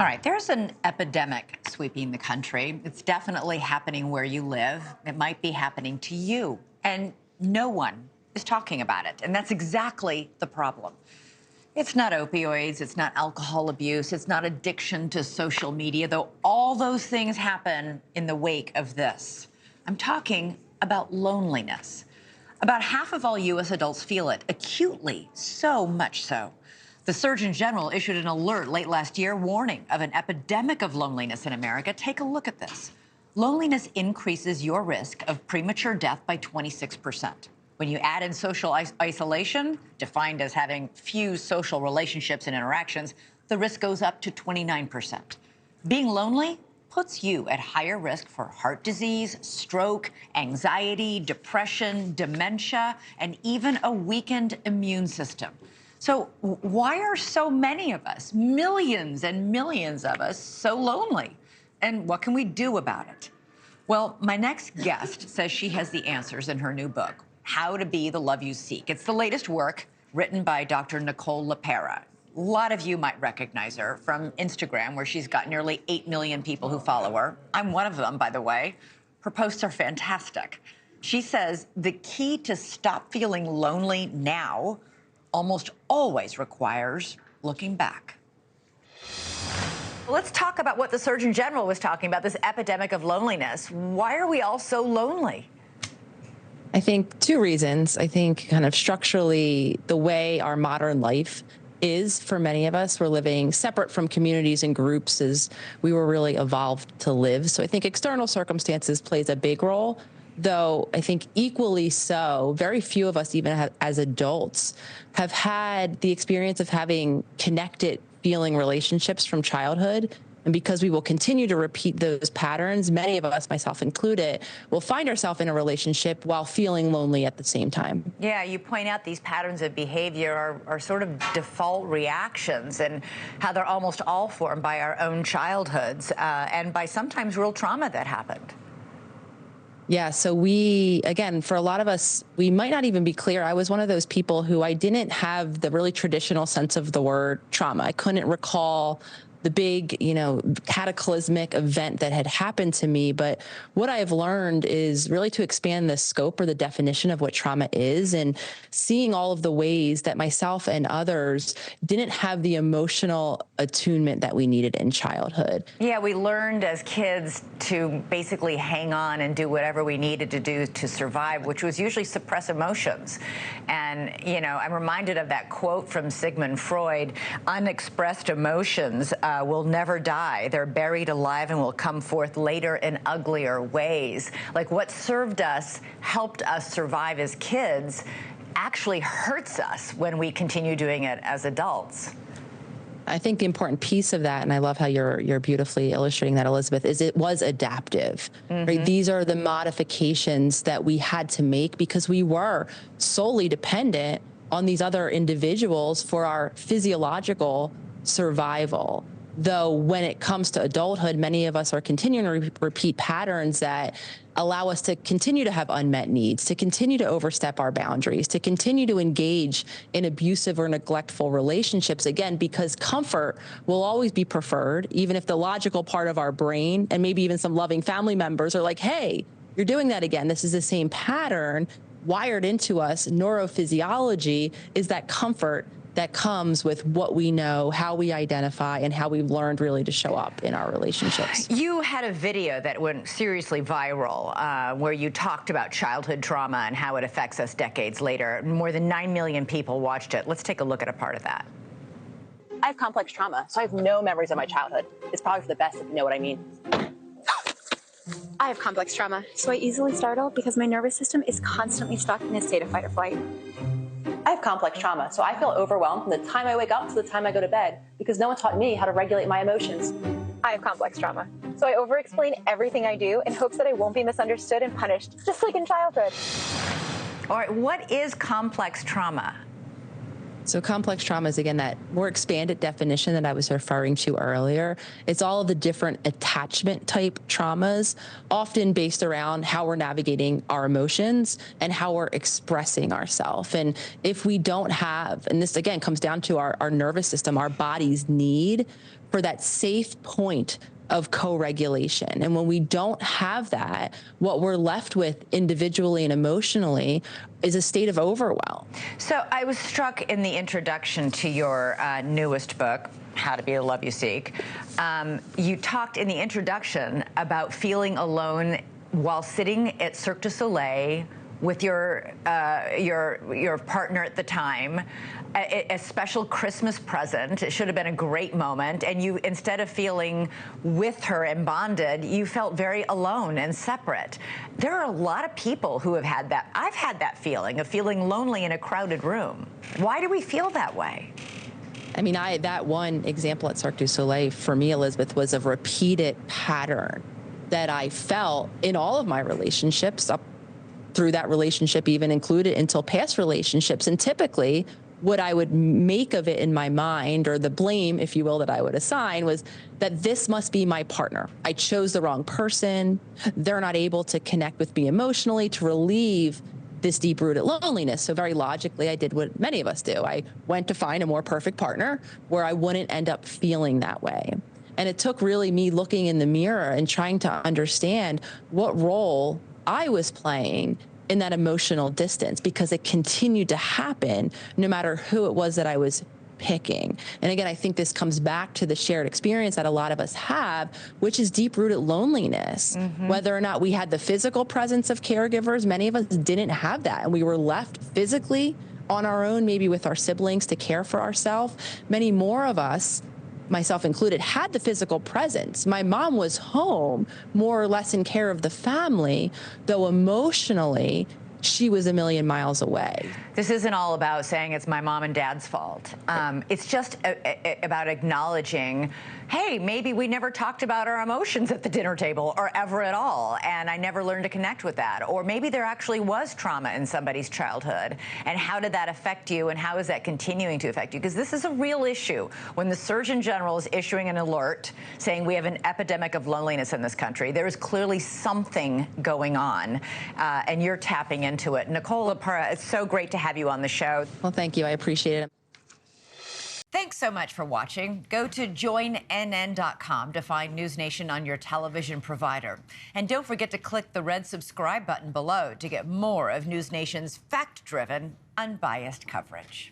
All right, there's an epidemic sweeping the country. It's definitely happening where you live. It might be happening to you, and no one is talking about it. And that's exactly the problem. It's not opioids, it's not alcohol abuse, it's not addiction to social media, though all those things happen in the wake of this. I'm talking about loneliness. About half of all U.S. adults feel it, acutely, so much so. The Surgeon General issued an alert late last year warning of an epidemic of loneliness in America. Take a look at this. Loneliness increases your risk of premature death by 26%. When you add in social isolation, defined as having few social relationships and interactions, the risk goes up to 29%. Being lonely puts you at higher risk for heart disease, stroke, anxiety, depression, dementia, and even a weakened immune system. So why are so many of us, millions and millions of us, so lonely? And what can we do about it? Well, my next guest says she has the answers in her new book, How to Be the Love You Seek. It's the latest work written by Dr. Nicole LePera. A lot of you might recognize her from Instagram, where she's got nearly 8 million people who follow her. I'm one of them, by the way. Her posts are fantastic. She says the key to stop feeling lonely now almost always requires looking back. Let's talk about what the Surgeon General was talking about, this epidemic of loneliness. Why are we all so lonely? I think two reasons. I think kind of structurally, the way our modern life is for many of us, we're living separate from communities and groups as we were really evolved to live. So I think external circumstances plays a big role, though I think equally so, very few of us, even as adults, have had the experience of having connected feeling relationships from childhood. And because we will continue to repeat those patterns, many of us, myself included, will find ourselves in a relationship while feeling lonely at the same time. Yeah, you point out these patterns of behavior are sort of default reactions, and how they're almost all formed by our own childhoods and by sometimes real trauma that happened. Yeah, so again, for a lot of us, we might not even be clear. I was one of those people who I didn't have the really traditional sense of the word trauma. I couldn't recall the big, cataclysmic event that had happened to me. But what I have learned is really to expand the scope or the definition of what trauma is, and seeing all of the ways that myself and others didn't have the emotional attunement that we needed in childhood. Yeah, we learned as kids to basically hang on and do whatever we needed to do to survive, which was usually suppress emotions. And, I'm reminded of that quote from Sigmund Freud, unexpressed emotions will never die. They're buried alive and will come forth later in uglier ways. Like what served us, helped us survive as kids, actually hurts us when we continue doing it as adults. I think the important piece of that, and I love how you're beautifully illustrating that, Elizabeth, is it was adaptive. Right? These are the modifications that we had to make because we were solely dependent on these other individuals for our physiological survival. Though when it comes to adulthood, many of us are continuing to repeat patterns that allow us to continue to have unmet needs, to continue to overstep our boundaries, to continue to engage in abusive or neglectful relationships, again, because comfort will always be preferred, even if the logical part of our brain and maybe even some loving family members are like, hey, you're doing that again. This is the same pattern wired into us. Neurophysiology is that comfort that comes with what we know, how we identify, and how we've learned really to show up in our relationships. You had a video that went seriously viral where you talked about childhood trauma and how it affects us decades later. More than 9 million people watched it. Let's take a look at a part of that. I have complex trauma, so I have no memories of my childhood. It's probably for the best if you know what I mean. I have complex trauma, so I easily startle because my nervous system is constantly stuck in a state of fight or flight. I have complex trauma, so I feel overwhelmed from the time I wake up to the time I go to bed because no one taught me how to regulate my emotions. I have complex trauma, so I over-explain everything I do in hopes that I won't be misunderstood and punished, just like in childhood. All right, what is complex trauma? So complex trauma is, again, that more expanded definition that I was referring to earlier. It's all of the different attachment type traumas, often based around how we're navigating our emotions and how we're expressing ourselves. And if we don't have, and this again comes down to our nervous system, our body's need for that safe point of co-regulation. And when we don't have that, what we're left with individually and emotionally is a state of overwhelm. So I was struck in the introduction to your newest book, How to Be the Love You Seek. You talked in the introduction about feeling alone while sitting at Cirque du Soleil with your partner at the time, a special Christmas present. It should have been a great moment, and you, instead of feeling with her and bonded, you felt very alone and separate. There are a lot of people who have had that. I've had that feeling of feeling lonely in a crowded room. Why do we feel that way? I mean, that one example at Cirque du Soleil for me, Elizabeth, was a repeated pattern that I felt in all of my relationships up through that relationship, even included until past relationships. And typically what I would make of it in my mind, or the blame, if you will, that I would assign, was that this must be my partner. I chose the wrong person. They're not able to connect with me emotionally to relieve this deep-rooted loneliness. So very logically, I did what many of us do. I went to find a more perfect partner where I wouldn't end up feeling that way. And it took really me looking in the mirror and trying to understand what role I was playing in that emotional distance, because it continued to happen no matter who it was that I was picking. And again, I think this comes back to the shared experience that a lot of us have, which is deep-rooted loneliness. Whether or not we had the physical presence of caregivers, many of us didn't have that, and we were left physically on our own, maybe with our siblings, to care for ourselves. Many more of us, myself included, had the physical presence. My mom was home more or less in care of the family, though emotionally she was a million miles away. This isn't all about saying it's my mom and dad's fault. It's just about acknowledging, hey, maybe we never talked about our emotions at the dinner table or ever at all, and I never learned to connect with that. Or maybe there actually was trauma in somebody's childhood, and how did that affect you, and how is that continuing to affect you? Because this is a real issue. When the Surgeon General is issuing an alert saying we have an epidemic of loneliness in this country, there is clearly something going on, and you're tapping into it. Nicole LaPera, it's so great to have you on the show. Well, thank you. I appreciate it. Thanks so much for watching. Go to joinnn.com to find NewsNation on your television provider. And don't forget to click the red subscribe button below to get more of NewsNation's fact-driven, unbiased coverage.